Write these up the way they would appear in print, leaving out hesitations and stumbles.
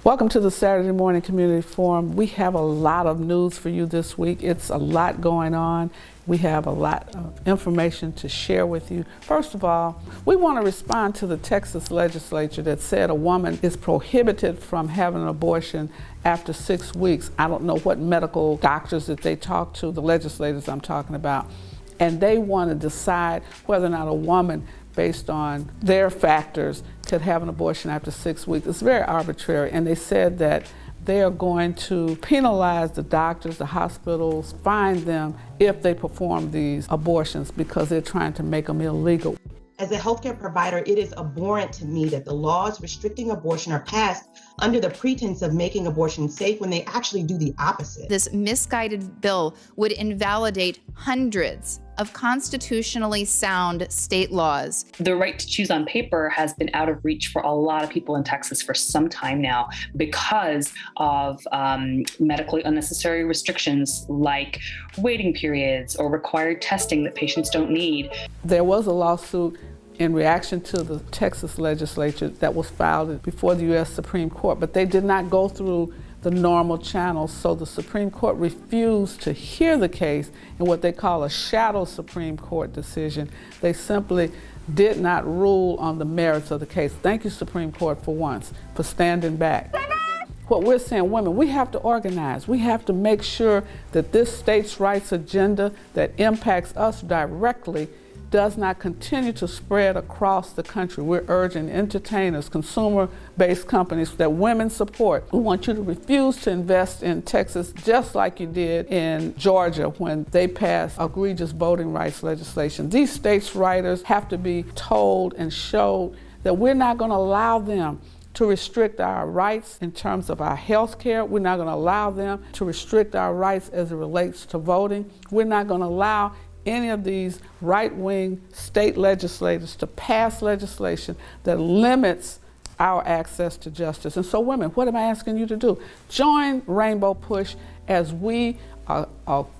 Welcome to the Saturday Morning Community Forum. We have a lot of news for you this week. It's a lot going on. We have a lot of information to share with you. First of all, we want to respond to the Texas legislature that said a woman is prohibited from having an abortion after 6 weeks. I don't know what medical doctors that they talk to, the legislators I'm talking about, and they want to decide whether or not a woman, based on their factors, could have an abortion after 6 weeks. It's very arbitrary, and they said that they are going to penalize the doctors, the hospitals, fine them if they perform these abortions because they're trying to make them illegal. As a healthcare provider, it is abhorrent to me that the laws restricting abortion are passed under the pretense of making abortion safe when they actually do the opposite. This misguided bill would invalidate hundreds of constitutionally sound state laws. The right to choose on paper has been out of reach for a lot of people in Texas for some time now because of medically unnecessary restrictions like waiting periods or required testing that patients don't need. There was a lawsuit in reaction to the Texas legislature that was filed before the U.S. Supreme Court, but they did not go through the normal channels, so the Supreme Court refused to hear the case in what they call a shadow Supreme Court decision. They simply did not rule on the merits of the case. Thank you, Supreme Court, for once, for standing back. What we're saying, women, we have to organize. We have to make sure that this states' rights agenda that impacts us directly does not continue to spread across the country. We're urging entertainers, consumer-based companies that women support. We want you to refuse to invest in Texas just like you did in Georgia when they passed egregious voting rights legislation. These states' writers have to be told and showed that we're not going to allow them to restrict our rights in terms of our health care. We're not going to allow them to restrict our rights as it relates to voting. We're not going to allow any of these right-wing state legislators to pass legislation that limits our access to justice. And so, women, what am I asking you to do? Join Rainbow Push as we are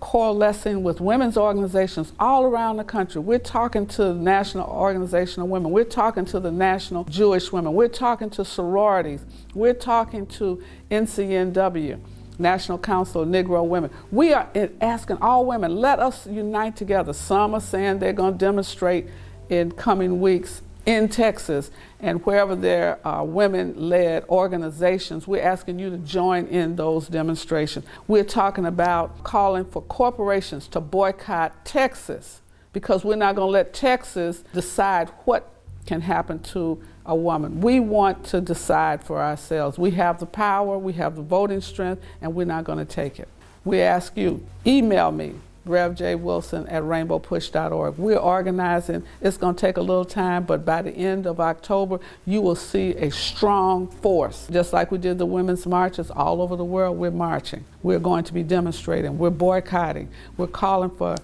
coalescing with women's organizations all around the country. We're talking to the National Organization of Women. We're talking to the National Jewish Women. We're talking to sororities. We're talking to NCNW, National Council of Negro Women. We are asking all women, let us unite together. Some are saying they're going to demonstrate in coming weeks in Texas, and wherever there are women-led organizations, we're asking you to join in those demonstrations. We're talking about calling for corporations to boycott Texas because we're not going to let Texas decide what can happen to a woman. We want to decide for ourselves. We have the power, we have the voting strength, and we're not going to take it. We ask you, email me, RevJWilson@rainbowpush.org. We're organizing. It's going to take a little time, but by the end of October, you will see a strong force. Just like we did the women's marches all over the world, we're marching. We're going to be demonstrating. We're boycotting. We're calling for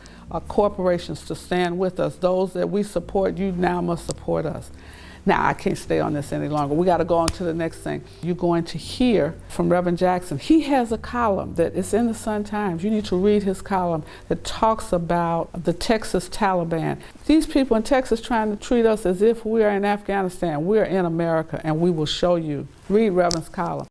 corporations to stand with us. Those that we support, you now must support us. Now, I can't stay on this any longer. We got to go on to the next thing. You're going to hear from Reverend Jackson. He has a column that is in the Sun-Times. You need to read his column that talks about the Texas Taliban. These people in Texas trying to treat us as if we are in Afghanistan. We're in America, and we will show you. Read Reverend's column.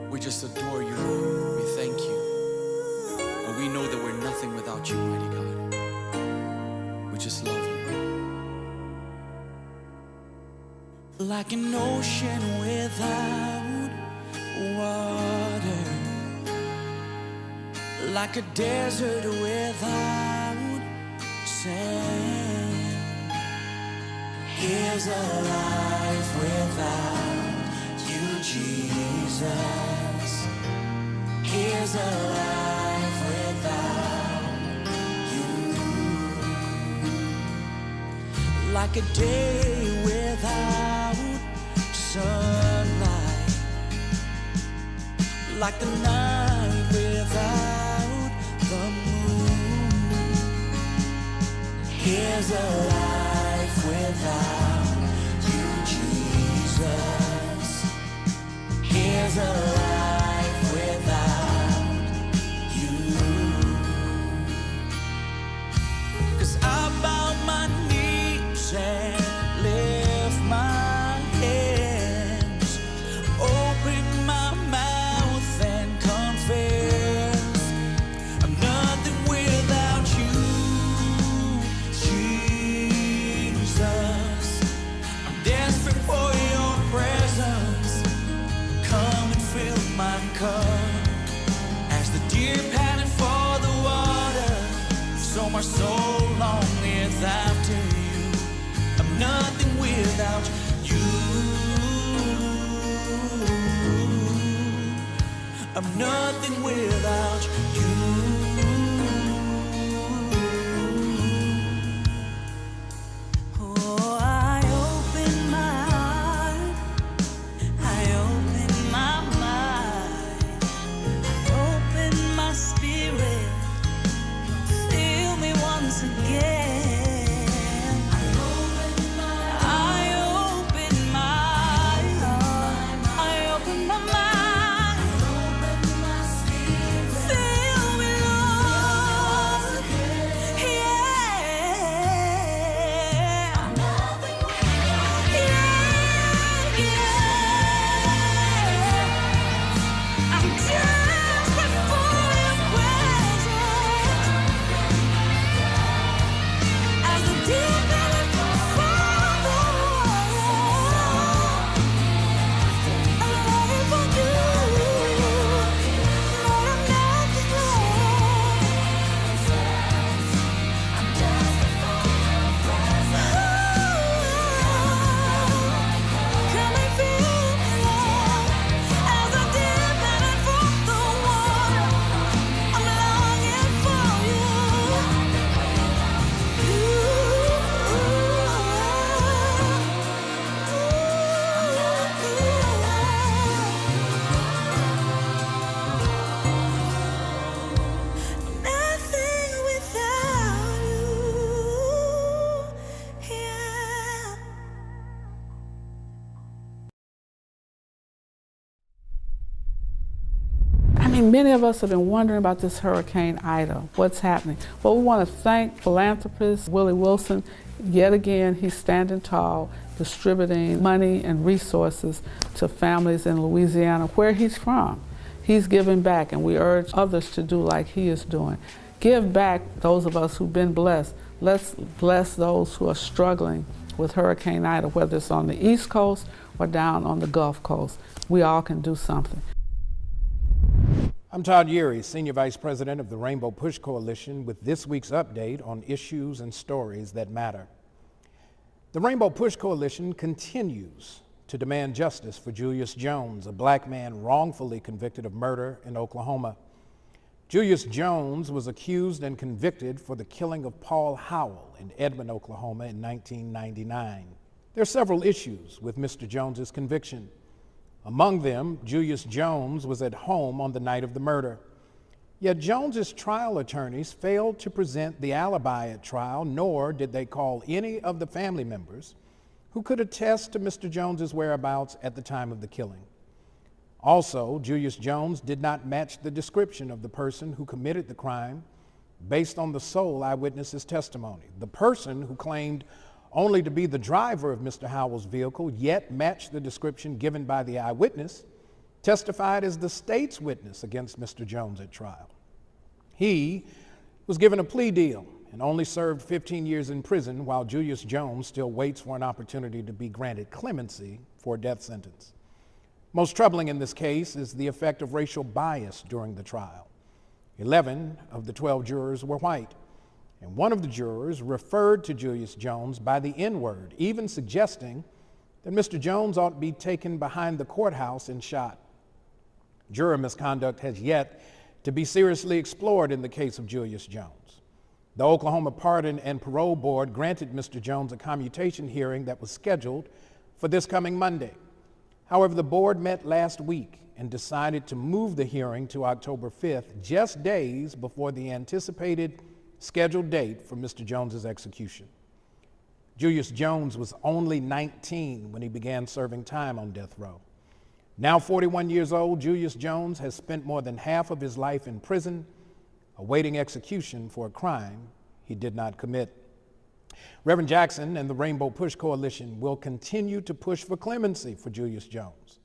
We just adore you, Lord. We thank you. And we know that we're nothing without you, mighty God. We just love you. Like an ocean without water, like a desert without sand. Here's a life without you, Jesus. Here's a life without you. like a day without sunlight, like the night without the moon. Here's a life without you, Jesus. Here's a life without you. 'Cause I bow my knees and lift my hands, open my mouth and confess I'm nothing without you, Jesus. I'm desperate for your presence. Come and fill my cup as the deer panting for the water. So my soul longeth after you. I'm nothing without you. I'm nothing without you. Oh, I open my heart, I open my mind, I open my spirit. Fill me once again. I open my heart, I open my mind, fill me, Lord. Yeah. I'm desperate for your presence. As the deep panted for the water, I'm longing for you. Lord, I'm nothing wrong. I'm desperate for your presence. Come and fill me, Lord. As the deep panted for the water, I'm longing for you. Nothing without you. Yeah. I mean, many of us have been wondering about this Hurricane Ida. What's happening? Well, we want to thank philanthropist Willie Wilson. Yet again, he's standing tall, distributing money and resources to families in Louisiana, where he's from. He's giving back, and we urge others to do like he is doing. Give back, those of us who've been blessed. Let's bless those who are struggling with Hurricane Ida, whether it's on the East Coast or down on the Gulf Coast. We all can do something. I'm Todd Yeary, Senior Vice President of the Rainbow Push Coalition, with this week's update on issues and stories that matter. The Rainbow Push Coalition continues to demand justice for Julius Jones, a black man wrongfully convicted of murder in Oklahoma. Julius Jones was accused and convicted for the killing of Paul Howell in Edmond, Oklahoma in 1999. There are several issues with Mr. Jones's conviction. Among them, Julius Jones was at home on the night of the murder. Yet Jones's trial attorneys failed to present the alibi at trial, nor did they call any of the family members who could attest to Mr. Jones's whereabouts at the time of the killing. Also, Julius Jones did not match the description of the person who committed the crime based on the sole eyewitness's testimony. The person who claimed only to be the driver of Mr. Howell's vehicle, yet matched the description given by the eyewitness, testified as the state's witness against Mr. Jones at trial. He was given a plea deal and only served 15 years in prison, while Julius Jones still waits for an opportunity to be granted clemency for a death sentence. Most troubling in this case is the effect of racial bias during the trial. 11 of the 12 jurors were white, and one of the jurors referred to Julius Jones by the N-word, even suggesting that Mr. Jones ought to be taken behind the courthouse and shot. Juror misconduct has yet to be seriously explored in the case of Julius Jones. The Oklahoma Pardon and Parole Board granted Mr. Jones a commutation hearing that was scheduled for this coming Monday. However, the board met last week and decided to move the hearing to October 5th, just days before the anticipated scheduled date for Mr. Jones's execution. Julius Jones was only 19 when he began serving time on death row. Now 41 years old, Julius Jones has spent more than half of his life in prison, awaiting execution for a crime he did not commit. Reverend Jackson and the Rainbow Push Coalition will continue to push for clemency for Julius Jones,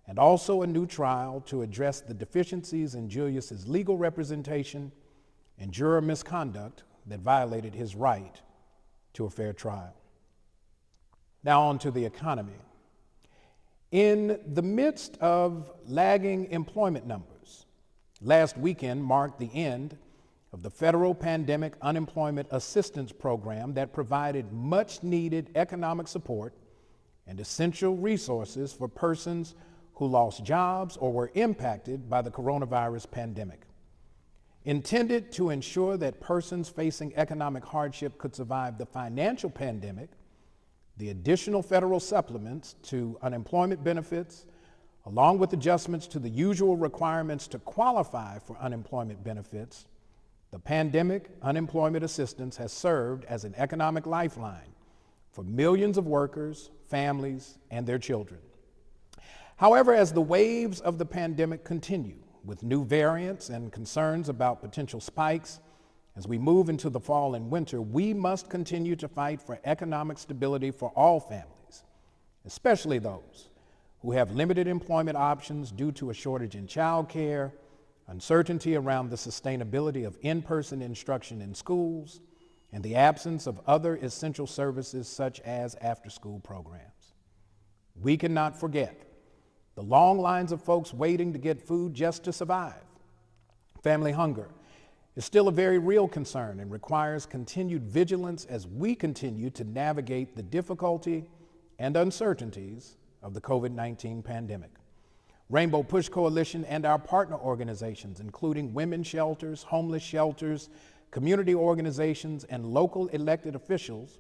and also a new trial to address the deficiencies in Julius's legal representation and juror misconduct that violated his right to a fair trial. Now on to the economy. In the midst of lagging employment numbers, last weekend marked the end of the federal pandemic unemployment assistance program that provided much needed economic support and essential resources for persons who lost jobs or were impacted by the coronavirus pandemic. Intended to ensure that persons facing economic hardship could survive the financial pandemic, the additional federal supplements to unemployment benefits, along with adjustments to the usual requirements to qualify for unemployment benefits, the pandemic unemployment assistance has served as an economic lifeline for millions of workers, families, and their children. However, as the waves of the pandemic continue, with new variants and concerns about potential spikes, as we move into the fall and winter, we must continue to fight for economic stability for all families, especially those who have limited employment options due to a shortage in childcare, uncertainty around the sustainability of in-person instruction in schools, and the absence of other essential services such as after-school programs. We cannot forget the long lines of folks waiting to get food just to survive. Family hunger is still a very real concern and requires continued vigilance as we continue to navigate the difficulty and uncertainties of the COVID-19 pandemic. Rainbow Push Coalition and our partner organizations, including women's shelters, homeless shelters, community organizations, and local elected officials,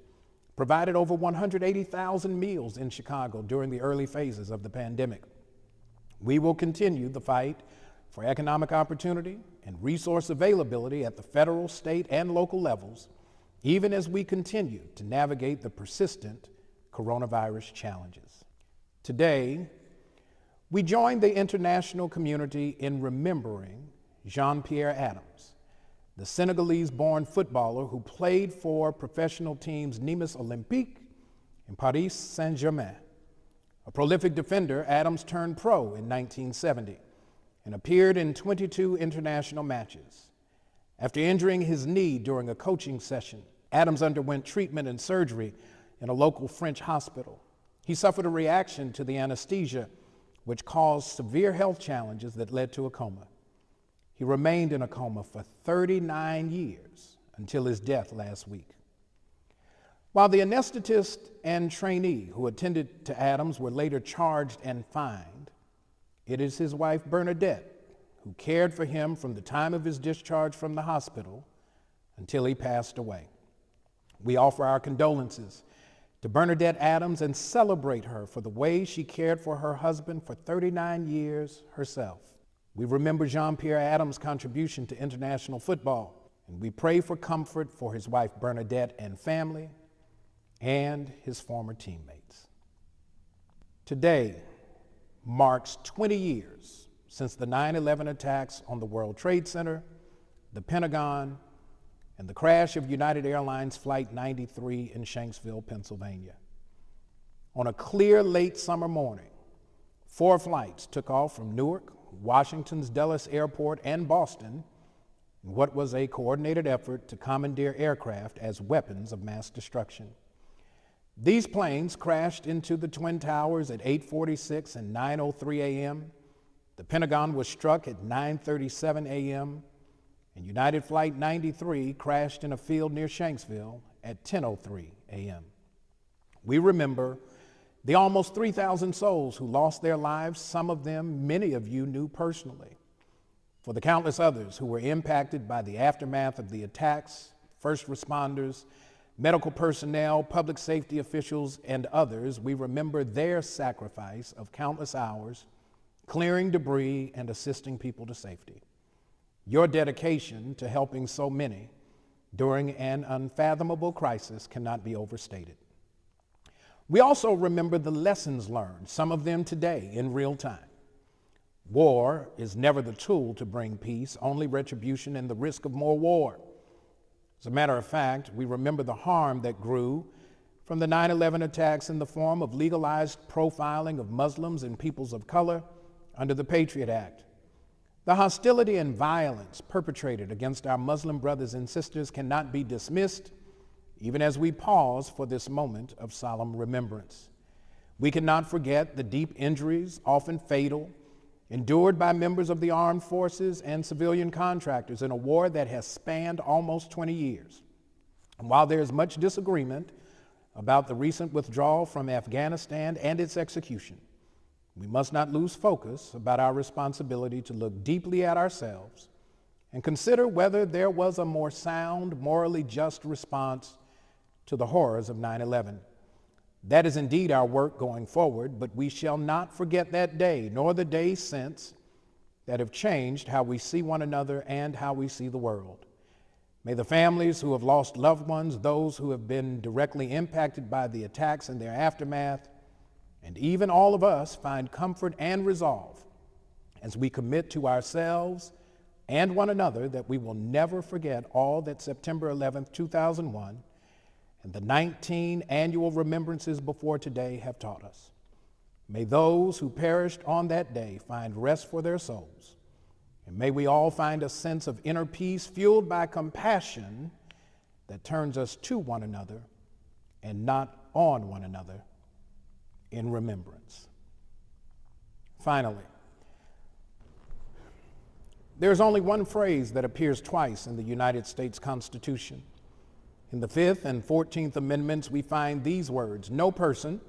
provided over 180,000 meals in Chicago during the early phases of the pandemic. We will continue the fight for economic opportunity and resource availability at the federal, state, and local levels, even as we continue to navigate the persistent coronavirus challenges. Today, we join the international community in remembering Jean-Pierre Adams, the Senegalese-born footballer who played for professional teams Nîmes Olympique and Paris Saint-Germain. A prolific defender, Adams turned pro in 1970 and appeared in 22 international matches. After injuring his knee during a coaching session, Adams underwent treatment and surgery in a local French hospital. He suffered a reaction to the anesthesia, which caused severe health challenges that led to a coma. He remained in a coma for 39 years until his death last week. While the anesthetist and trainee who attended to Adams were later charged and fined, it is his wife Bernadette who cared for him from the time of his discharge from the hospital until he passed away. We offer our condolences to Bernadette Adams and celebrate her for the way she cared for her husband for 39 years herself. We remember Jean-Pierre Adams' contribution to international football, and we pray for comfort for his wife Bernadette and family and his former teammates. Today marks 20 years since the 9/11 attacks on the World Trade Center, the Pentagon, and the crash of United Airlines Flight 93 in Shanksville, Pennsylvania. On a clear late summer morning, 4 flights took off from Newark, Washington's Dulles Airport, and Boston in what was a coordinated effort to commandeer aircraft as weapons of mass destruction. These planes crashed into the Twin Towers at 8:46 and 9:03 a.m. The Pentagon was struck at 9:37 a.m. and United Flight 93 crashed in a field near Shanksville at 10:03 a.m. We remember the almost 3,000 souls who lost their lives, some of them many of you knew personally. For the countless others who were impacted by the aftermath of the attacks, first responders, medical personnel, public safety officials, and others, we remember their sacrifice of countless hours clearing debris and assisting people to safety. Your dedication to helping so many during an unfathomable crisis cannot be overstated. We also remember the lessons learned, some of them today in real time. War is never the tool to bring peace, only retribution and the risk of more war. As a matter of fact, we remember the harm that grew from the 9/11 attacks in the form of legalized profiling of Muslims and peoples of color under the Patriot Act. The hostility and violence perpetrated against our Muslim brothers and sisters cannot be dismissed, even as we pause for this moment of solemn remembrance. We cannot forget the deep injuries, often fatal, endured by members of the armed forces and civilian contractors in a war that has spanned almost 20 years. And while there is much disagreement about the recent withdrawal from Afghanistan and its execution, we must not lose focus about our responsibility to look deeply at ourselves and consider whether there was a more sound, morally just response to the horrors of 9/11. That is indeed our work going forward, but we shall not forget that day, nor the days since that have changed how we see one another and how we see the world. May the families who have lost loved ones, those who have been directly impacted by the attacks and their aftermath, and even all of us find comfort and resolve as we commit to ourselves and one another that we will never forget all that September 11th, 2001 and the 19 annual remembrances before today have taught us. May those who perished on that day find rest for their souls, and may we all find a sense of inner peace fueled by compassion that turns us to one another and not on one another in remembrance. Finally, there's only one phrase that appears twice in the United States Constitution. In the 5th and 14th Amendments, we find these words: "No person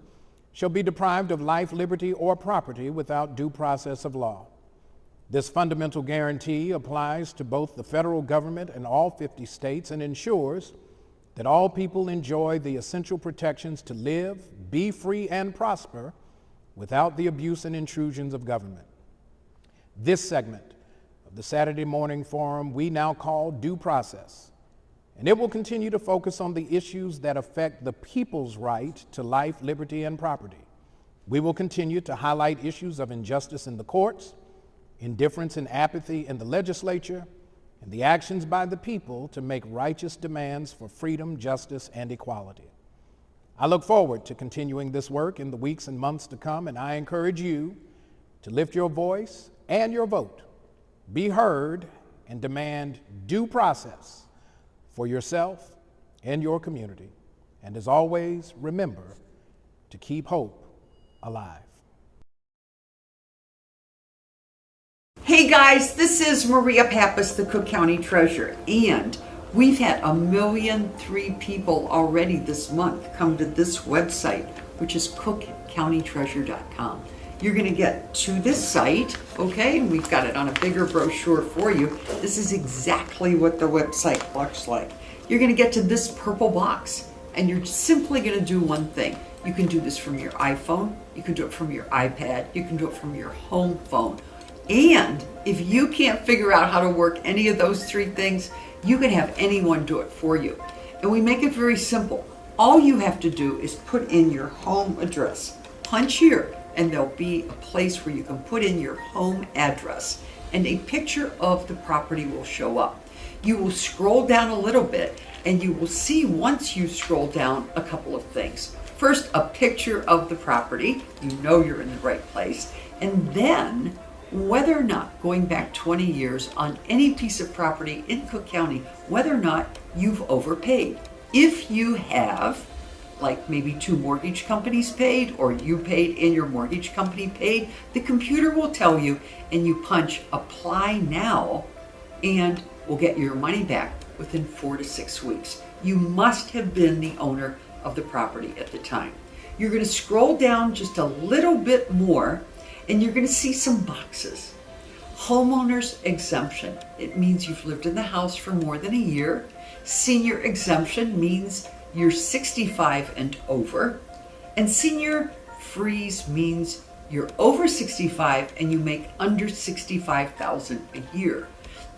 shall be deprived of life, liberty, or property without due process of law." This fundamental guarantee applies to both the federal government and all 50 states and ensures that all people enjoy the essential protections to live, be free, and prosper without the abuse and intrusions of government. This segment of the Saturday Morning Forum we now call Due Process, and it will continue to focus on the issues that affect the people's right to life, liberty, and property. We will continue to highlight issues of injustice in the courts, indifference and apathy in the legislature, and the actions by the people to make righteous demands for freedom, justice, and equality. I look forward to continuing this work in the weeks and months to come, and I encourage you to lift your voice and your vote, be heard, and demand due process for yourself and your community. And as always, remember to keep hope alive. Hey guys, this is Maria Pappas, the Cook County Treasurer, and we've had 1,000,003 people already this month come to this website, which is cookcountytreasure.com. You're going to get to this site, okay, and we've got it on a bigger brochure for you. This is exactly what the website looks like. You're going to get to this purple box, and you're simply going to do one thing. You can do this from your iPhone, you can do it from your iPad, you can do it from your home phone. And if you can't figure out how to work any of those three things, you can have anyone do it for you. And we make it very simple. All you have to do is put in your home address. Punch here, and there'll be a place where you can put in your home address, and a picture of the property will show up. You will scroll down a little bit, and you will see, once you scroll down, a couple of things. First, a picture of the property. You know you're in the right place. And then, whether or not, going back 20 years on any piece of property in Cook County, whether or not you've overpaid. If you have, like maybe 2 mortgage companies paid, or you paid and your mortgage company paid, the computer will tell you, and you punch apply now, and we'll get your money back within 4 to 6 weeks. You must have been the owner of the property at the time. You're going to scroll down just a little bit more, and you're going to see some boxes. Homeowner's exemption. It means you've lived in the house for more than a year. Senior exemption means you're 65 and over. And senior freeze means you're over 65 and you make under $65,000 a year.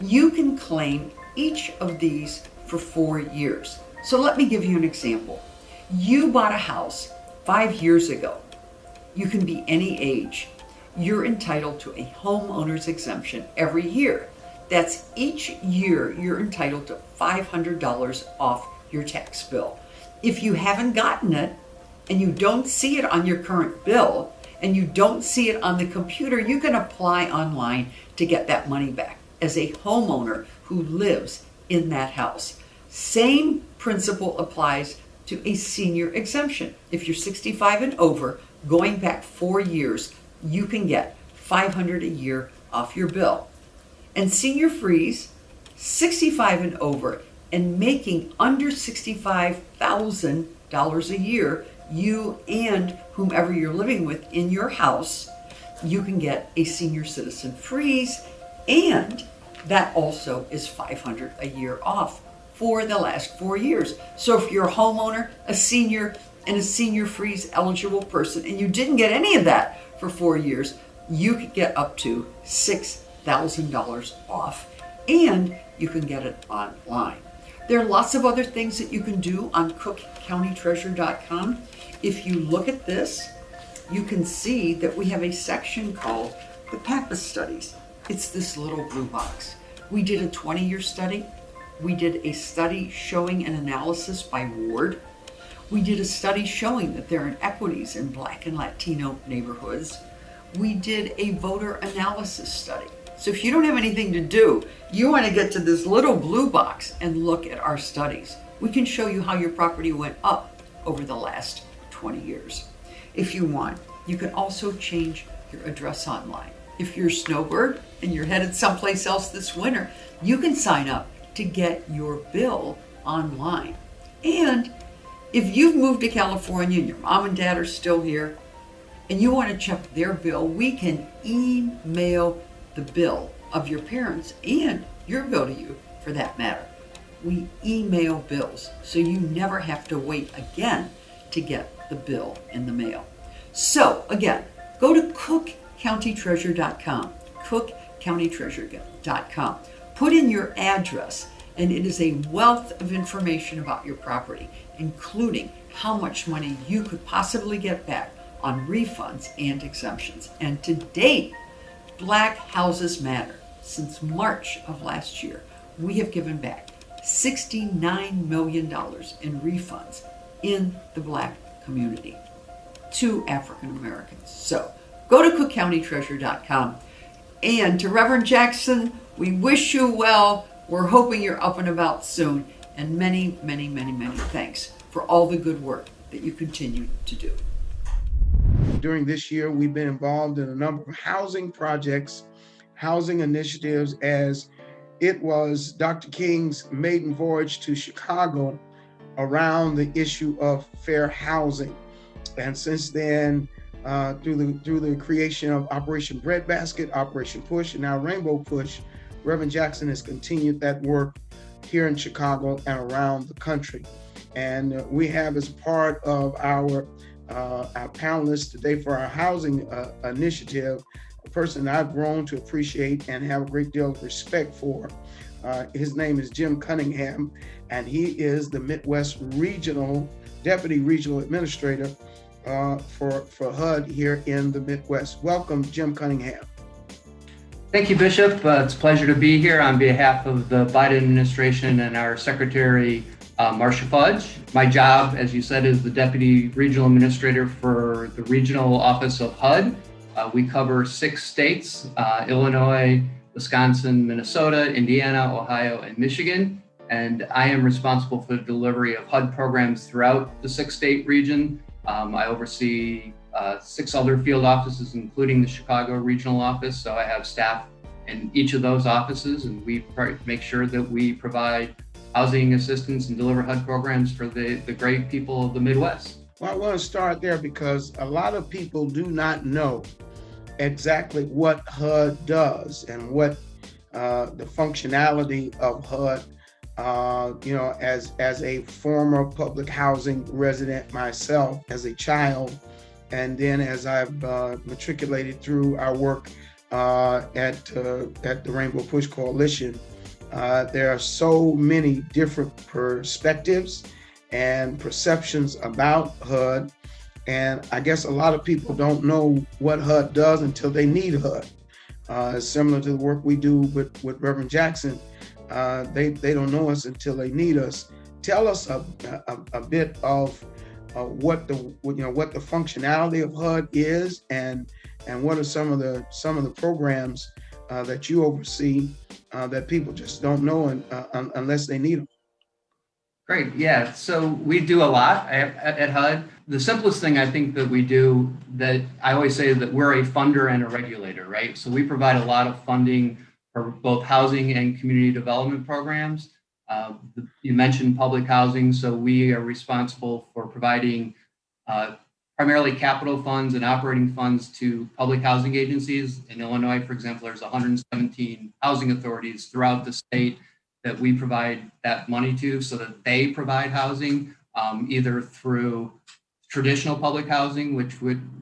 You can claim each of these for 4 years. So let me give you an example. You bought a house 5 years ago. You can be any age. You're entitled to a homeowner's exemption every year. That's each year you're entitled to $500 off your tax bill. If you haven't gotten it and you don't see it on your current bill and you don't see it on the computer, you can apply online to get that money back as a homeowner who lives in that house. Same principle applies to a senior exemption. If you're 65 and over, going back 4 years, you can get $500 a year off your bill. And senior freeze, 65 and over, and making under $65,000 a year, you and whomever you're living with in your house, you can get a senior citizen freeze, and that also is $500 a year off for the last 4 years. So if you're a homeowner, a senior, and a senior freeze eligible person, and you didn't get any of that for 4 years, you could get up to $6,000 off, and you can get it online. There are lots of other things that you can do on cookcountytreasurer.com. If you look at this, you can see that we have a section called the Pappas Studies. It's this little blue box. We did a 20-year study. We did a study showing an analysis by ward. We did a study showing that there are inequities in Black and Latino neighborhoods. We did a voter analysis study. So if you don't have anything to do, you want to get to this little blue box and look at our studies. We can show you how your property went up over the last 20 years. If you want, you can also change your address online. If you're a snowbird and you're headed someplace else this winter, you can sign up to get your bill online. And if you've moved to California and your mom and dad are still here and you want to check their bill, we can email the bill of your parents and your bill to you for that matter. We email bills, so you never have to wait again to get the bill in the mail. So again, go to cookcountytreasurer.com, cookcountytreasurer.com. Put in your address, and it is a wealth of information about your property, including how much money you could possibly get back on refunds and exemptions. And to date, Black Houses Matter. Since March of last year, we have given back $69 million in refunds in the Black community to African Americans. So go to cookcountytreasurer.com. And to Reverend Jackson, we wish you well. We're hoping you're up and about soon. And many, many, many, many thanks for all the good work that you continue to do. During this year, we've been involved in a number of housing projects, housing initiatives, as it was Dr. King's maiden voyage to Chicago around the issue of fair housing. And since then, through the creation of Operation Breadbasket, Operation Push, and now Rainbow Push, Reverend Jackson has continued that work here in Chicago and around the country. And we have, as part of our panelists today for our housing initiative, a person I've grown to appreciate and have a great deal of respect for. His name is Jim Cunningham, and he is the Midwest Deputy Regional Administrator for HUD here in the Midwest. Welcome, Jim Cunningham. Thank you, Bishop. It's a pleasure to be here on behalf of the Biden administration and our Secretary, Marcia Fudge. My job, as you said, is the Deputy Regional Administrator for the Regional Office of HUD. We cover 6 states, Illinois, Wisconsin, Minnesota, Indiana, Ohio, and Michigan. And I am responsible for the delivery of HUD programs throughout the 6-state region. I oversee 6 other field offices, including the Chicago Regional Office. So I have staff in each of those offices, and we make sure that we provide housing assistance and deliver HUD programs for the great people of the Midwest. Well, I want to start there because a lot of people do not know exactly what HUD does and what the functionality of HUD As a former public housing resident myself, as a child, and then as I've matriculated through our work at the Rainbow Push Coalition, there are so many different perspectives and perceptions about HUD. And I guess a lot of people don't know what HUD does until they need HUD. Similar to the work we do with Reverend Jackson, they don't know us until they need us. Tell us a bit of what the functionality of HUD is, and what are some of the programs that you oversee that people just don't know unless they need them. Great. Yeah. So we do a lot at HUD. The simplest thing I think that we do, that I always say, that we're a funder and a regulator, right? So we provide a lot of funding for both housing and community development programs. You mentioned public housing. So we are responsible for providing primarily capital funds and operating funds to public housing agencies. In Illinois, for example, there's 117 housing authorities throughout the state that we provide that money to, so that they provide housing, either through traditional public housing, which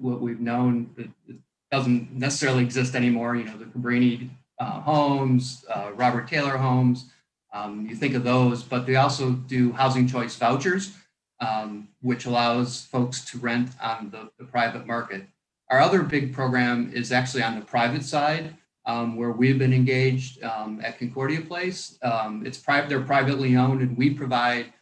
what we've known that it doesn't necessarily exist anymore. The Cabrini homes, Robert Taylor homes, you think of those, but they also do housing choice vouchers, which allows folks to rent on the private market. Our other big program is actually on the private side, where we've been engaged at Concordia Place. They're privately owned, and we provide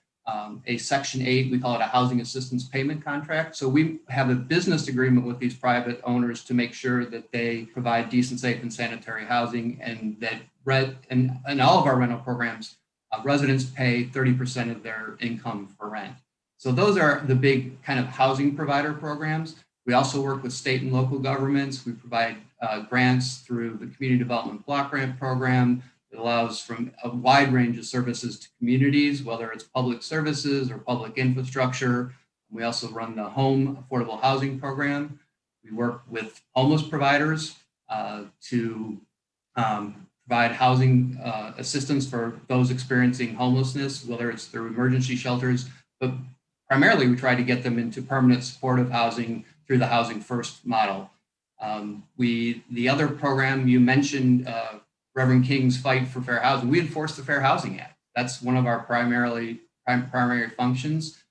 a Section 8, we call it a housing assistance payment contract. So we have a business agreement with these private owners to make sure that they provide decent, safe, and sanitary housing, and that in all of our rental programs, residents pay 30% of their income for rent. So those are the big kind of housing provider programs. We also work with state and local governments. We provide grants through the Community Development Block Grant Program. It allows from a wide range of services to communities, whether it's public services or public infrastructure. We also run the Home Affordable Housing Program. We work with homeless providers to provide housing assistance for those experiencing homelessness, whether it's through emergency shelters, but primarily we try to get them into permanent supportive housing through the Housing First model. The other program you mentioned, Reverend King's Fight for Fair Housing, we enforce the Fair Housing Act. That's one of our primary functions.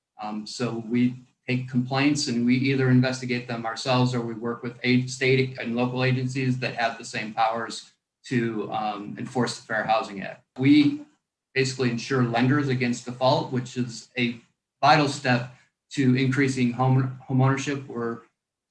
So we take complaints and we either investigate them ourselves, or we work with state and local agencies that have the same powers to enforce the Fair Housing Act. We basically insure lenders against default, which is a vital step to increasing home ownership. We're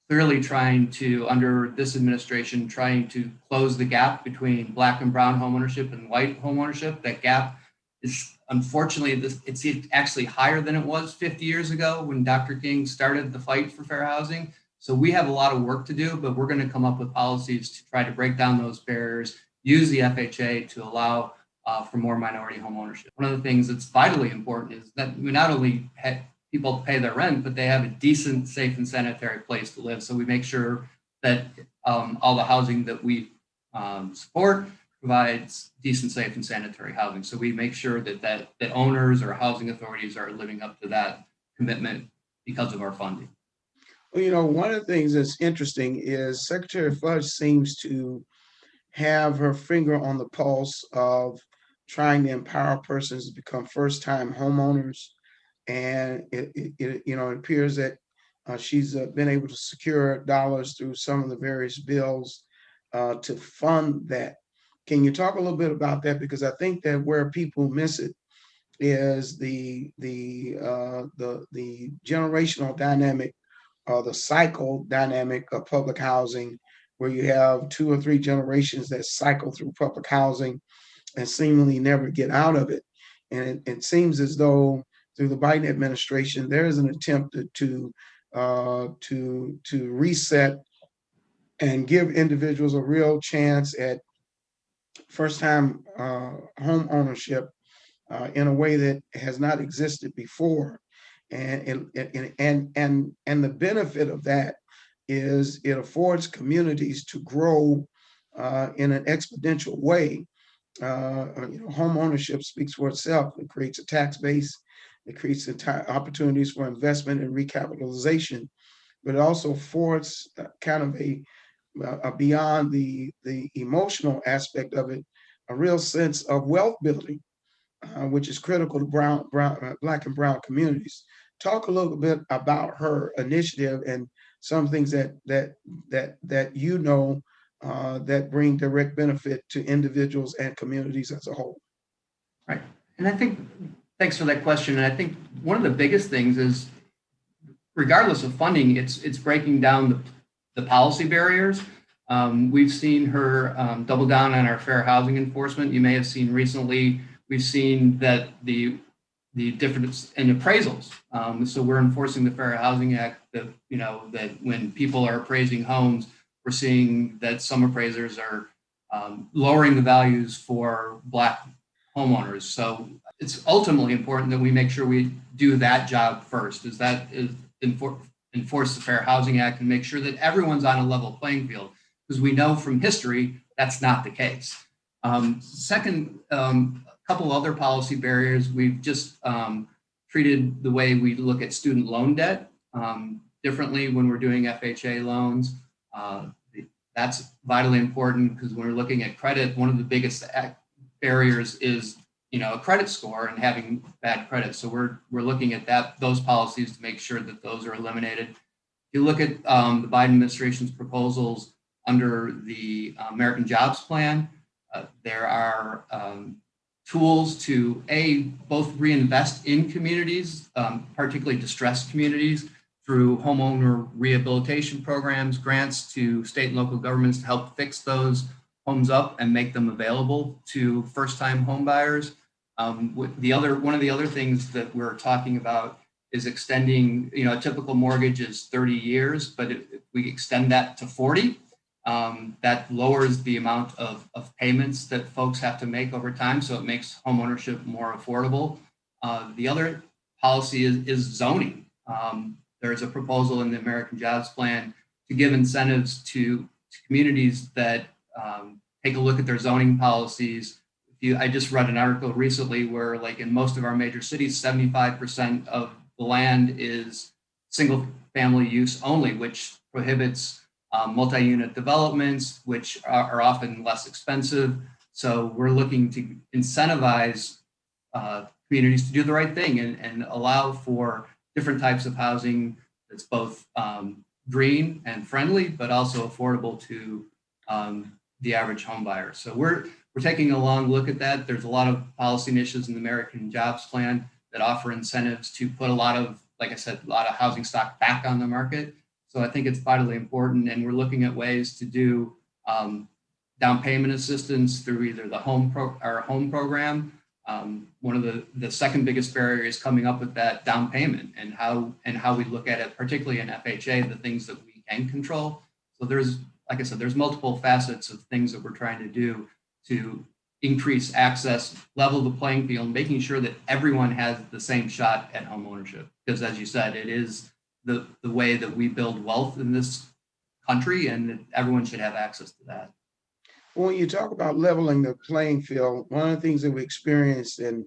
clearly trying to, under this administration, trying to close the gap between Black and brown homeownership and white homeownership. That gap is, unfortunately, it's actually higher than it was 50 years ago when Dr. King started the fight for fair housing. So we have a lot of work to do, but we're going to come up with policies to try to break down those barriers, use the FHA to allow for more minority homeownership. One of the things that's vitally important is that we not only people pay their rent, but they have a decent, safe, and sanitary place to live. So we make sure that all the housing that we support provides decent, safe, and sanitary housing. So we make sure that owners or housing authorities are living up to that commitment because of our funding. Well, one of the things that's interesting is Secretary Fudge seems to have her finger on the pulse of trying to empower persons to become first-time homeowners. And it appears that she's been able to secure dollars through some of the various bills to fund that. Can you talk a little bit about that? Because I think that where people miss it is the generational dynamic, the cycle dynamic of public housing, where you have 2 or 3 generations that cycle through public housing and seemingly never get out of it. And it seems as though through the Biden administration, there is an attempt to reset and give individuals a real chance at first-time home ownership in a way that has not existed before. And the benefit of that is it affords communities to grow in an exponential way. home ownership speaks for itself. It creates a tax base. It creates opportunities for investment and recapitalization, but it also affords kind of a beyond the emotional aspect of it, a real sense of wealth building, which is critical to Black and brown communities. Talk a little bit about her initiative and some things that that bring direct benefit to individuals and communities as a whole. Right. And I think, thanks for that question. And I think one of the biggest things is, regardless of funding, it's breaking down the policy barriers. We've seen her double down on our fair housing enforcement. You may have seen recently, we've seen that the difference in appraisals. So we're enforcing the Fair Housing Act that when people are appraising homes, we're seeing that some appraisers are lowering the values for Black homeowners. So it's ultimately important that we make sure we do that job first, is enforce the Fair Housing Act and make sure that everyone's on a level playing field, because we know from history that's not the case. Second, a couple other policy barriers. We've just treated the way we look at student loan debt differently when we're doing FHA loans. That's vitally important, because when we're looking at credit, one of the biggest barriers is a credit score and having bad credit. So we're looking at those policies to make sure that those are eliminated. If you look at the Biden administration's proposals under the American Jobs Plan, there are tools to both reinvest in communities, particularly distressed communities, through homeowner rehabilitation programs, grants to state and local governments to help fix those homes up and make them available to first-time home buyers. One of the other things that we're talking about is extending, a typical mortgage is 30 years, but if we extend that to 40, that lowers the amount of payments that folks have to make over time. So it makes homeownership more affordable. The other policy is zoning. There's a proposal in the American Jobs Plan to give incentives to communities that take a look at their zoning policies. I just read an article recently where, like, in most of our major cities, 75% of the land is single family use only, which prohibits multi-unit developments, which are often less expensive. So we're looking to incentivize communities to do the right thing and allow for different types of housing that's both green and friendly, but also affordable to the average home buyer. So we're taking a long look at that. There's a lot of policy initiatives in the American Jobs Plan that offer incentives to put a lot of housing stock back on the market. So I think it's vitally important, and we're looking at ways to do down payment assistance through either the home program. One of the second biggest barrier is coming up with that down payment and how we look at it, particularly in FHA, the things that we can control. So there's, like I said, there's multiple facets of things that we're trying to do to increase access, level the playing field, making sure that everyone has the same shot at home ownership. Because as you said, it is the way that we build wealth in this country, and everyone should have access to that. When you talk about leveling the playing field, one of the things that we experienced, and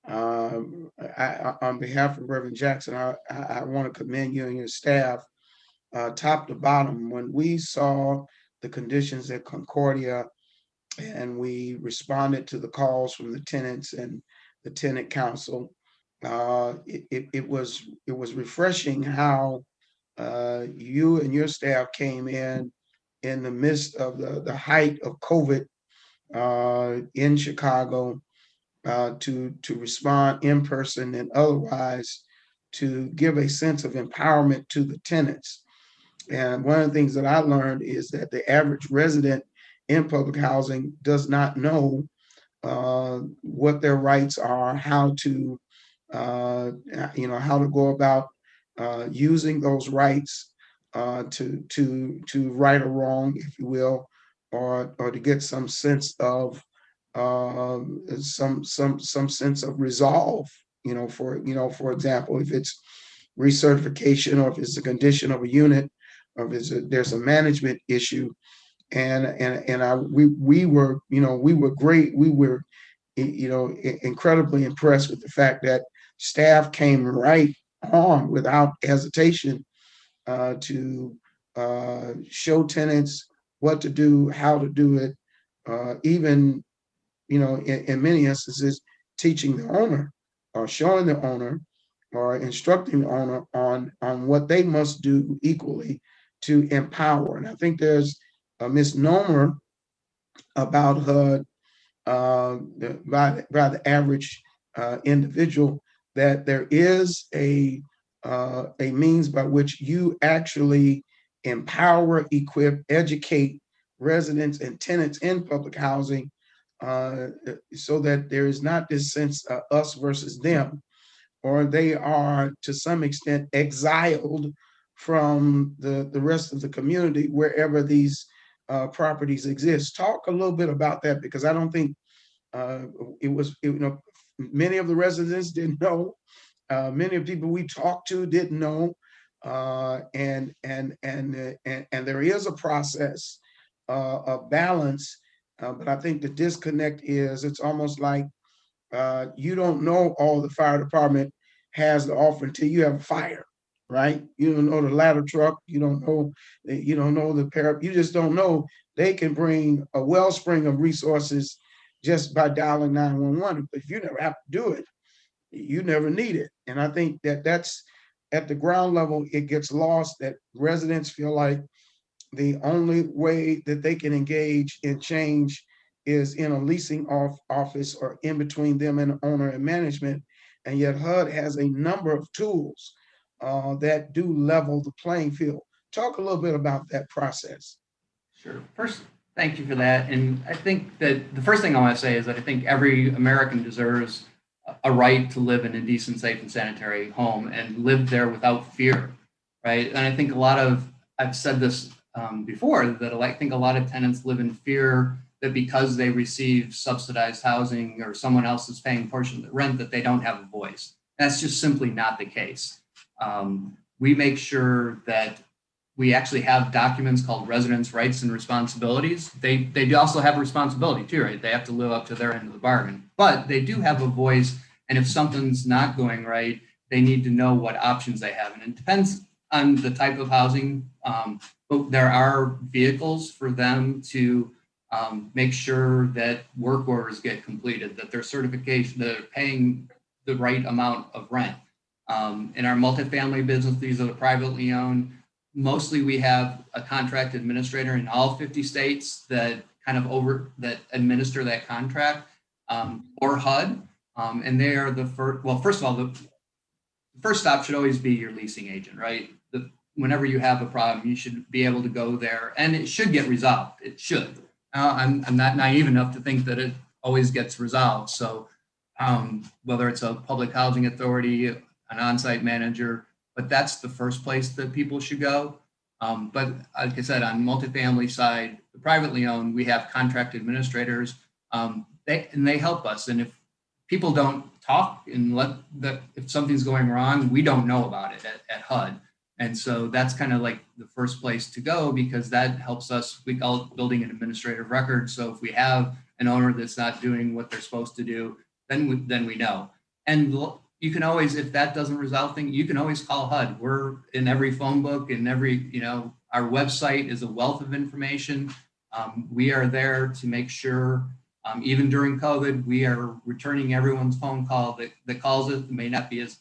on behalf of Reverend Jackson, I want to commend you and your staff, top to bottom, when we saw the conditions at Concordia and we responded to the calls from the tenants and the tenant council. It was refreshing how you and your staff came in the midst of the height of COVID in Chicago to respond in person and otherwise to give a sense of empowerment to the tenants. And one of the things that I learned is that the average resident in public housing does not know what their rights are, how to go about using those rights to right or wrong, if you will, or to get some sense of some sense of resolve. For example, if it's recertification, or if it's a condition of a unit, or if there's a management issue, we were great. We were, incredibly impressed with the fact that staff came right on without hesitation to show tenants what to do, how to do it, even, in many instances, teaching the owner or showing the owner or instructing the owner on what they must do equally to empower. And I think there's a misnomer about HUD by the average individual, that there is a means by which you actually empower, equip, educate residents and tenants in public housing, so that there is not this sense of us versus them, or they are to some extent exiled from the rest of the community wherever these properties exist. Talk a little bit about that, because I don't think many of the residents didn't know. Many of the people we talked to didn't know, and there is a process of balance, but I think the disconnect is it's almost like you don't know all the fire department has to offer until you have a fire, right? You don't know the ladder truck, you don't know the you just don't know they can bring a wellspring of resources just by dialing 911. But if you never have to do it, you never need it. And I think that's at the ground level, it gets lost, that residents feel like the only way that they can engage in change is in a leasing office or in between them and the owner and management. And yet HUD has a number of tools that do level the playing field. Talk a little bit about that process. Sure. First, thank you for that. And I think that the first thing I want to say is that I think every American deserves a right to live in a decent, safe, and sanitary home and live there without fear, right? And I think I've said this before, that I think a lot of tenants live in fear that because they receive subsidized housing or someone else is paying a portion of the rent, that they don't have a voice. That's just simply not the case. We make sure that we actually have documents called residents' rights and responsibilities. They do also have a responsibility too, right? They have to live up to their end of the bargain, but they do have a voice. And if something's not going right, they need to know what options they have. And it depends on the type of housing, but there are vehicles for them to make sure that work orders get completed, that their certification, they're paying the right amount of rent. In our multifamily business, these are privately owned. Mostly we have a contract administrator in all 50 states that that administer that contract, or HUD. And they are the first, well, first of all, the first stop should always be your leasing agent, right? Whenever you have a problem, you should be able to go there and it should get resolved. It should. I'm not naive enough to think that it always gets resolved. So whether it's a public housing authority, an on-site manager, but that's the first place that people should go. But like I said, on multifamily side, the privately owned, we have contract administrators. They help us. And if people don't talk and if something's going wrong, we don't know about it at HUD. And so that's kind of like the first place to go, because that helps us. We call it building an administrative record. So if we have an owner that's not doing what they're supposed to do, then we know. And you can always, if that doesn't resolve things, you can always call HUD. We're in every phone book, and our website is a wealth of information. We are there to make sure, even during COVID, we are returning everyone's phone call that calls it. It may not be as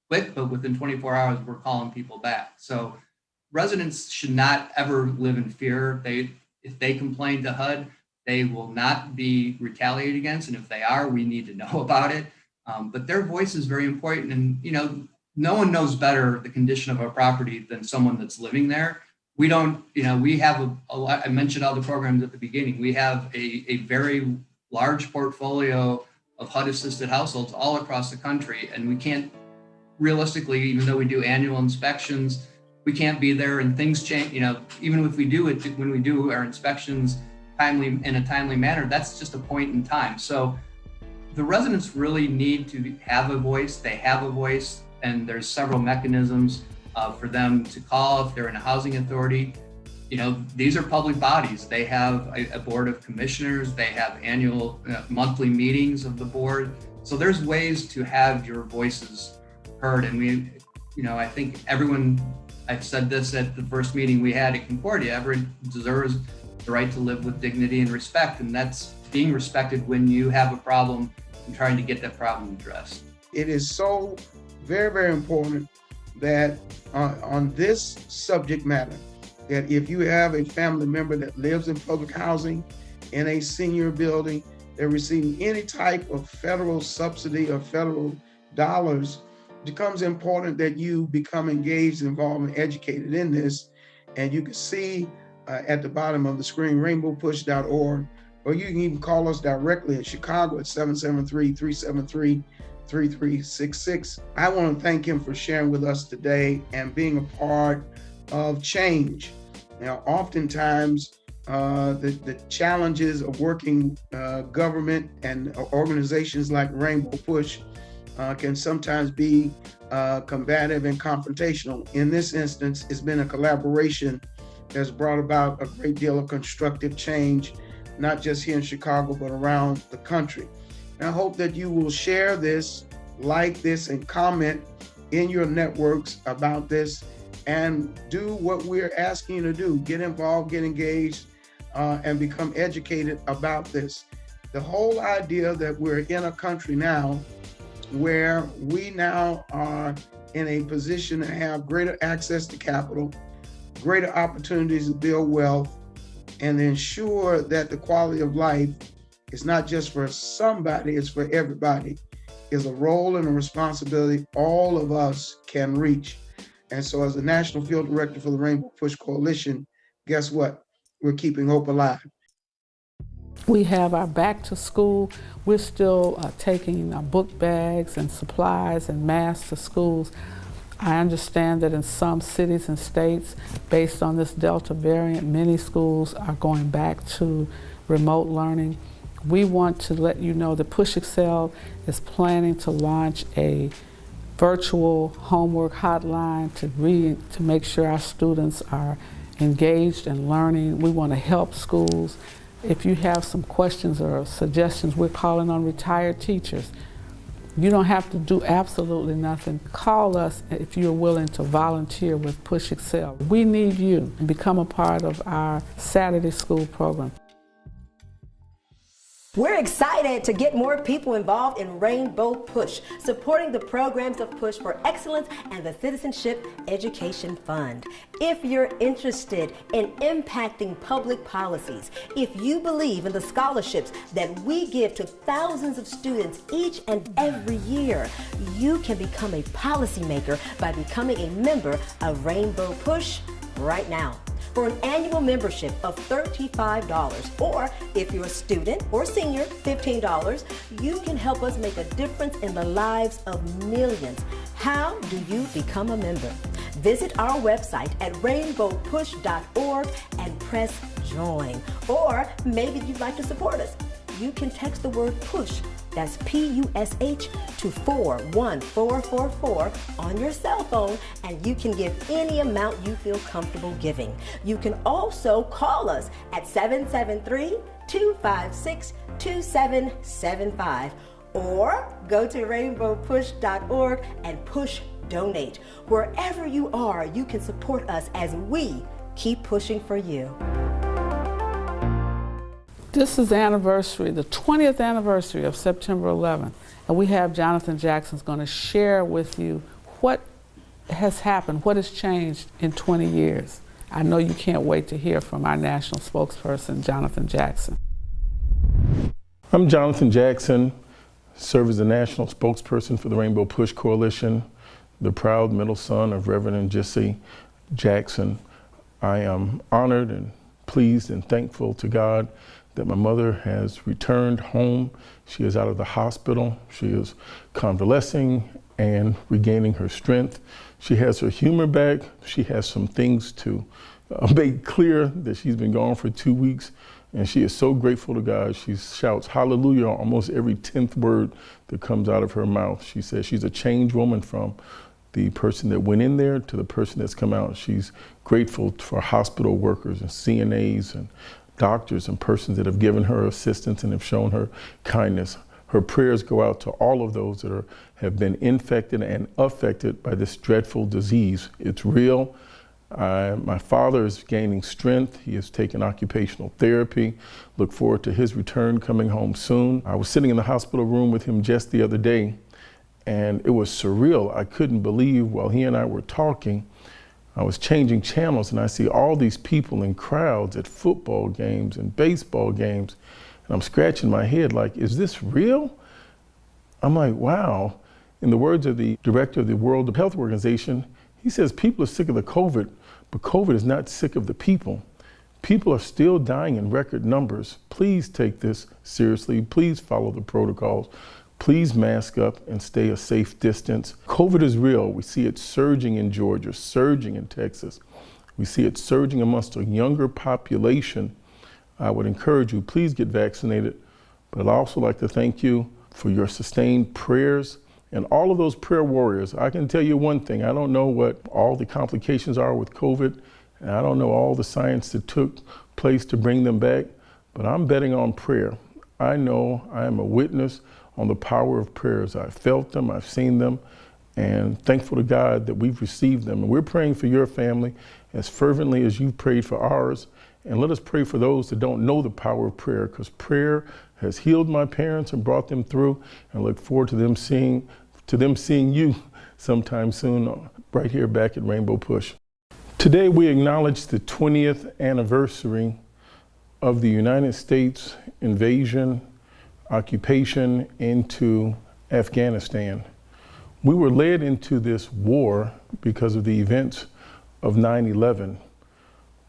quick, but within 24 hours, we're calling people back. So residents should not ever live in fear. If they complain to HUD, they will not be retaliated against. And if they are, we need to know about it. But their voice is very important. And, no one knows better the condition of our property than someone that's living there. We don't, we have a lot, I mentioned all the programs at the beginning. We have a very large portfolio of HUD assisted households all across the country. And we can't realistically, even though we do annual inspections, we can't be there and things change. Even if we do it, when we do our inspections in a timely manner, that's just a point in time. So the residents really need to have a voice. They have a voice, and there's several mechanisms for them to call if they're in a housing authority. these are public bodies. They have a board of commissioners. They have annual, monthly meetings of the board. So there's ways to have your voices heard. And I think everyone, I've said this at the first meeting we had at Concordia, everyone deserves the right to live with dignity and respect. And that's being respected when you have a problem and trying to get that problem addressed. It is so very, very important that on this subject matter, that if you have a family member that lives in public housing, in a senior building, they're receiving any type of federal subsidy or federal dollars, it becomes important that you become engaged, involved, and educated in this. And you can see at the bottom of the screen, rainbowpush.org, or you can even call us directly in Chicago at 773-373-3366. I want to thank him for sharing with us today and being a part of change. Now, oftentimes, the challenges of working government and organizations like Rainbow Push can sometimes be combative and confrontational. In this instance, it's been a collaboration that's brought about a great deal of constructive change, not just here in Chicago, but around the country. And I hope that you will share this, like this, and comment in your networks about this, and do what we're asking you to do. Get involved, get engaged, and become educated about this. The whole idea that we're in a country now where we now are in a position to have greater access to capital, greater opportunities to build wealth, and ensure that the quality of life is not just for somebody, it's for everybody, is a role and a responsibility all of us can reach. And so as the National Field Director for the Rainbow Push Coalition, guess what? We're keeping hope alive. We have our back to school. We're still taking book bags and supplies and masks to schools. I understand that in some cities and states, based on this Delta variant, many schools are going back to remote learning. We want to let you know that Push Excel is planning to launch a virtual homework hotline to make sure our students are engaged and learning. We want to help schools. If you have some questions or suggestions, we're calling on retired teachers. You don't have to do absolutely nothing. Call us if you're willing to volunteer with Push Excel. We need you and become a part of our Saturday school program. We're excited to get more people involved in Rainbow Push, supporting the programs of Push for Excellence and the Citizenship Education Fund. If you're interested in impacting public policies, if you believe in the scholarships that we give to thousands of students each and every year, you can become a policymaker by becoming a member of Rainbow Push right now. For an annual membership of $35, or if you're a student or senior, $15, you can help us make a difference in the lives of millions. How do you become a member? Visit our website at rainbowpush.org and press join. Or maybe you'd like to support us. You can text the word PUSH, that's P-U-S-H, to 41444 on your cell phone, and you can give any amount you feel comfortable giving. You can also call us at 773-256-2775, or go to rainbowpush.org and push donate. Wherever you are, you can support us as we keep pushing for you. This is the anniversary, the 20th anniversary of September 11th, and we have Jonathan Jackson's going to share with you what has happened, what has changed in 20 years. I know you can't wait to hear from our national spokesperson, Jonathan Jackson. I'm Jonathan Jackson, serve as the national spokesperson for the Rainbow Push Coalition, the proud middle son of Reverend Jesse Jackson. I am honored and pleased and thankful to God that my mother has returned home. She is out of the hospital. She is convalescing and regaining her strength. She has her humor back. She has some things to make clear that she's been gone for 2 weeks, and she is so grateful to God. She shouts hallelujah almost every 10th word that comes out of her mouth. She says she's a changed woman from the person that went in there to the person that's come out. She's grateful for hospital workers and CNAs and doctors and persons that have given her assistance and have shown her kindness. Her prayers go out to all of those that have been infected and affected by this dreadful disease. It's real. My father is gaining strength. He has taken occupational therapy. Look forward to his return coming home soon. I was sitting in the hospital room with him just the other day, and it was surreal. I couldn't believe while he and I were talking, I was changing channels and I see all these people in crowds at football games and baseball games. And I'm scratching my head like, is this real? I'm like, wow. In the words of the director of the World Health Organization, he says people are sick of the COVID, but COVID is not sick of the people. People are still dying in record numbers. Please take this seriously. Please follow the protocols. Please mask up and stay a safe distance. COVID is real. We see it surging in Georgia, surging in Texas. We see it surging amongst a younger population. I would encourage you, please get vaccinated. But I'd also like to thank you for your sustained prayers and all of those prayer warriors. I can tell you one thing, I don't know what all the complications are with COVID, and I don't know all the science that took place to bring them back, but I'm betting on prayer. I know I am a witness on the power of prayers. I've felt them, I've seen them, and thankful to God that we've received them. And we're praying for your family as fervently as you've prayed for ours. And let us pray for those that don't know the power of prayer, because prayer has healed my parents and brought them through, and I look forward to them seeing you sometime soon right here back at Rainbow Push. Today we acknowledge the 20th anniversary of the United States invasion, occupation into Afghanistan. We were led into this war because of the events of 9/11,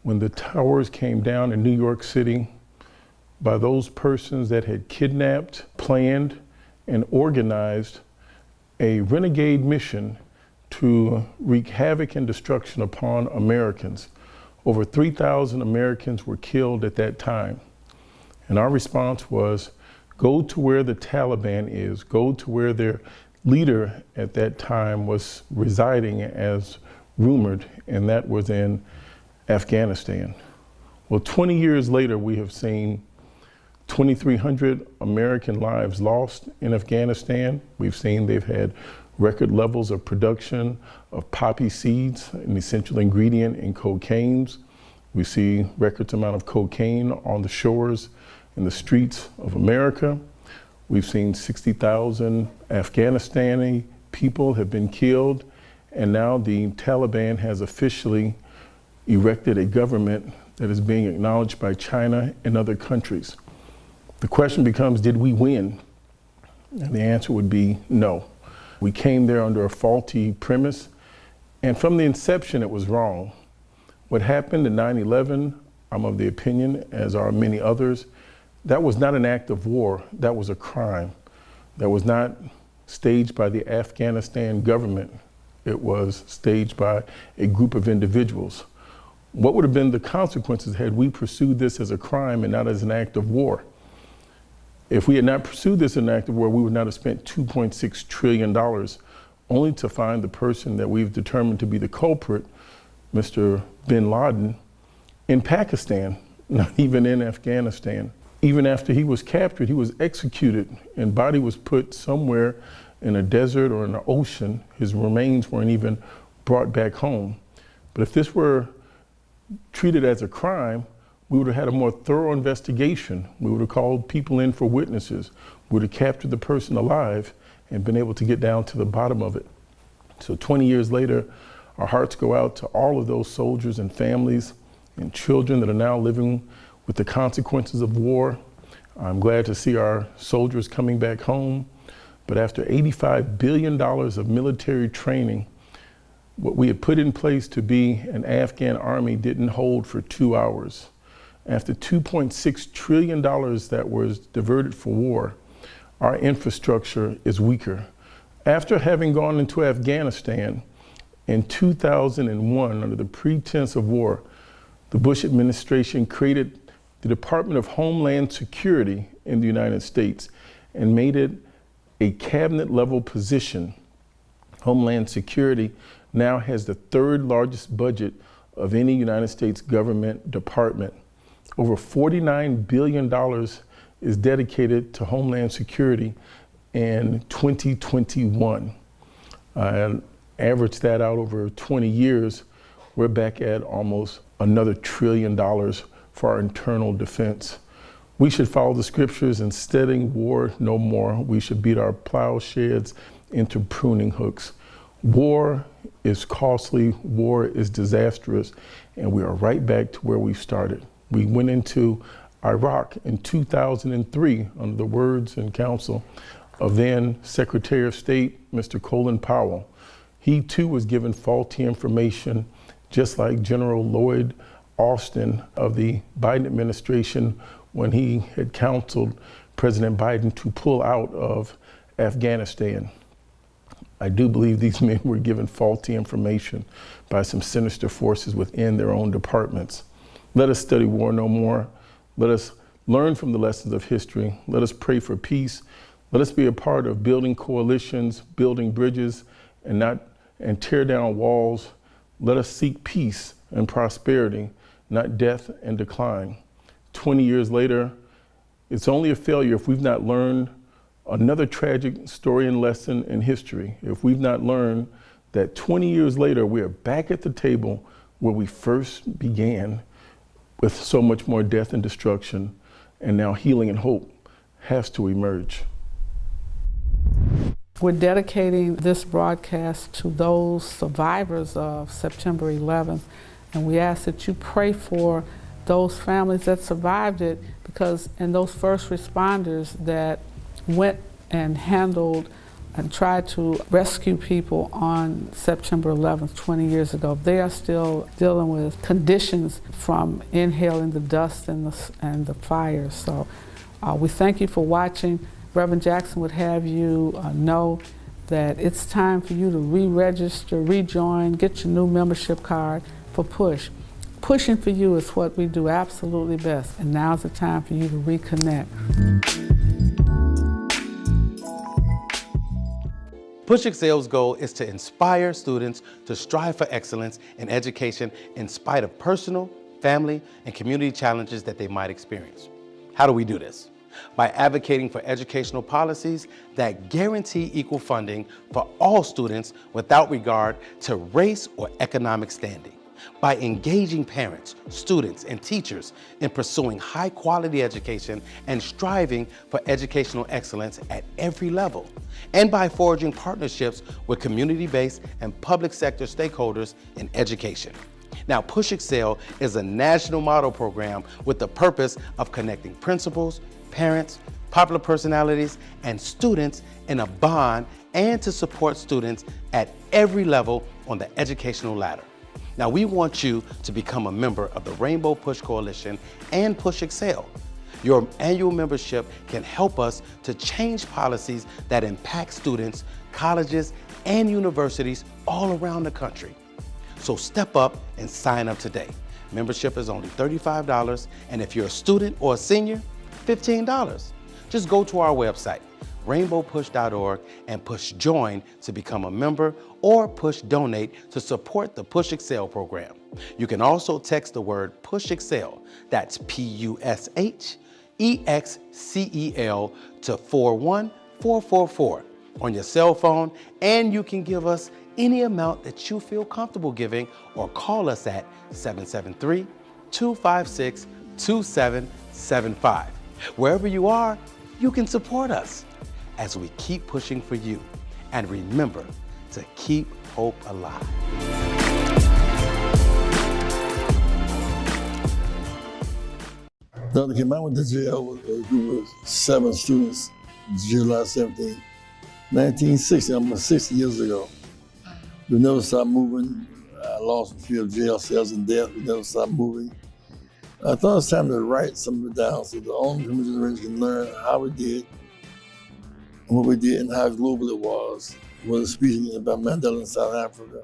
when the towers came down in New York City by those persons that had kidnapped, planned, and organized a renegade mission to wreak havoc and destruction upon Americans. Over 3,000 Americans were killed at that time. And our response was, go to where the Taliban is, go to where their leader at that time was residing as rumored, and that was in Afghanistan. Well, 20 years later, we have seen 2,300 American lives lost in Afghanistan. We've seen they've had record levels of production of poppy seeds, an essential ingredient in cocaines. We see record amount of cocaine on the shores in the streets of America. We've seen 60,000 Afghanistani people have been killed, and now the Taliban has officially erected a government that is being acknowledged by China and other countries. The question becomes, did we win? And the answer would be no. We came there under a faulty premise, and from the inception it was wrong. What happened in 9/11, I'm of the opinion, as are many others, that was not an act of war, that was a crime. That was not staged by the Afghanistan government. It was staged by a group of individuals. What would have been the consequences had we pursued this as a crime and not as an act of war? If we had not pursued this as an act of war, we would not have spent $2.6 trillion only to find the person that we've determined to be the culprit, Mr. bin Laden, in Pakistan, not even in Afghanistan. Even after he was captured, he was executed and body was put somewhere in a desert or in the ocean. His remains weren't even brought back home. But if this were treated as a crime, we would have had a more thorough investigation. We would have called people in for witnesses. We would have captured the person alive and been able to get down to the bottom of it. So 20 years later, our hearts go out to all of those soldiers and families and children that are now living with the consequences of war. I'm glad to see our soldiers coming back home. But after $85 billion of military training, what we had put in place to be an Afghan army didn't hold for 2 hours. After $2.6 trillion that was diverted for war, our infrastructure is weaker. After having gone into Afghanistan in 2001 under the pretense of war, the Bush administration created the Department of Homeland Security in the United States and made it a cabinet level position. Homeland Security now has the third largest budget of any United States government department. Over $49 billion is dedicated to Homeland Security in 2021. Average that out over 20 years, we're back at almost another $1 trillion for our internal defense. We should follow the scriptures and studying war no more. We should beat our plowshares into pruning hooks. War is costly, war is disastrous, and we are right back to where we started. We went into Iraq in 2003 under the words and counsel of then Secretary of State, Mr. Colin Powell. He too was given faulty information, just like General Lloyd Austin of the Biden administration when he had counseled President Biden to pull out of Afghanistan. I do believe these men were given faulty information by some sinister forces within their own departments. Let us study war no more. Let us learn from the lessons of history. Let us pray for peace. Let us be a part of building coalitions, building bridges, and tear down walls. Let us seek peace and prosperity, not death and decline. 20 years later, it's only a failure if we've not learned another tragic story and lesson in history. If we've not learned that 20 years later, we are back at the table where we first began, with so much more death and destruction, and now healing and hope has to emerge. We're dedicating this broadcast to those survivors of September 11th, and we ask that you pray for those families that survived it, and those first responders that went and handled and tried to rescue people on September 11th, 20 years ago. They are still dealing with conditions from inhaling the dust and the fires. So we thank you for watching. Reverend Jackson would have you know that it's time for you to re-register, rejoin, get your new membership card for PUSH. Pushing for you is what we do absolutely best, and now's the time for you to reconnect. Push Excel's goal is to inspire students to strive for excellence in education in spite of personal, family, and community challenges that they might experience. How do we do this? By advocating for educational policies that guarantee equal funding for all students without regard to race or economic standing. By engaging parents, students, and teachers in pursuing high-quality education and striving for educational excellence at every level. And by forging partnerships with community-based and public sector stakeholders in education. Now, Push Excel is a national model program with the purpose of connecting principals, parents, popular personalities, and students in a bond, and to support students at every level on the educational ladder. Now, we want you to become a member of the Rainbow Push Coalition and Push Excel. Your annual membership can help us to change policies that impact students, colleges, and universities all around the country. So step up and sign up today. Membership is only $35, and if you're a student or a senior, $15. Just go to our website, rainbowpush.org, and push join to become a member, or push donate to support the Push Excel program. You can also text the word Push Excel, that's PUSHEXCEL, to 41444 on your cell phone, and you can give us any amount that you feel comfortable giving, or call us at 773-256-2775. Wherever you are, you can support us as we keep pushing for you. And remember to keep hope alive. Dr. Kim, I went to jail with a group of 7 students, July 17, 1960, almost 60 years ago. We never stopped moving. I lost a few of jail cells and death. We never stopped moving. I thought it was time to write some of it down so the older generation can learn how we did and what we did and how global it was. It was a speech about Mandela in South Africa,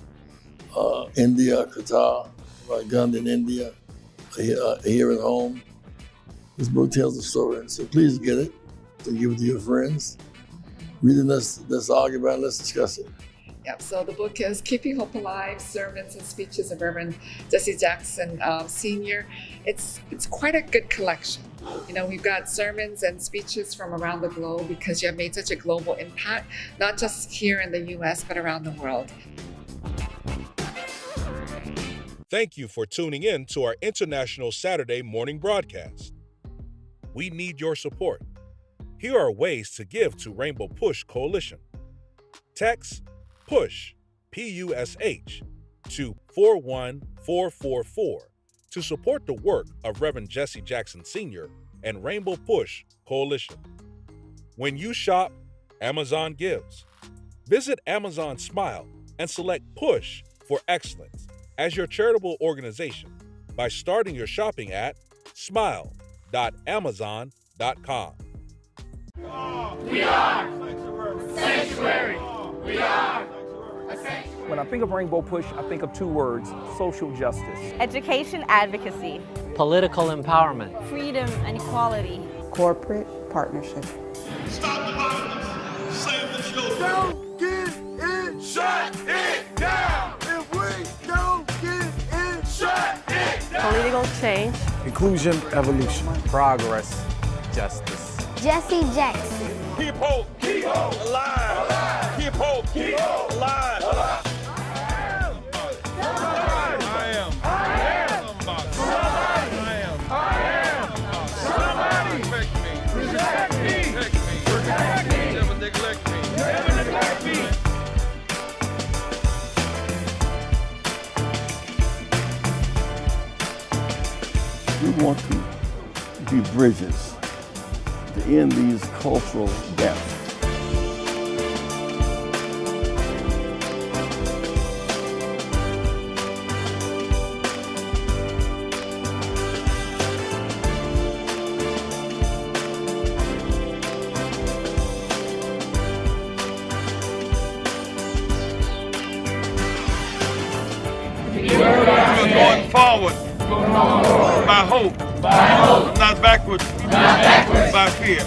India, Qatar, Gandhi in India, here at home. This book tells the story, so please get it, so give it to your friends. Read it, let's argue about it, let's discuss it. Yep. So the book is Keeping Hope Alive: Sermons and Speeches of Reverend Jesse Jackson Sr. It's quite a good collection. You know, we've got sermons and speeches from around the globe because you have made such a global impact, not just here in the U.S., but around the world. Thank you for tuning in to our International Saturday morning broadcast. We need your support. Here are ways to give to Rainbow Push Coalition. Text PUSH, P-U-S-H, to 41444 to support the work of Reverend Jesse Jackson Sr. and Rainbow Push Coalition. When you shop, Amazon gives. Visit Amazon Smile and select Push for Excellence as your charitable organization by starting your shopping at smile.amazon.com. We are Sanctuary. We are a sanctuary. When I think of Rainbow Push, I think of two words: social justice. Education advocacy. Political empowerment. Freedom and equality. Corporate partnership. Stop the violence. Save the children. Don't get it. Shut it down. If we don't get it, shut it down. Political change. Inclusion, evolution. Progress, justice. Jesse Jackson. Keep hope alive. Keep hope alive. We want to be bridges to end these cultural gaps. We're going forward. By hope. Not backwards. By fear.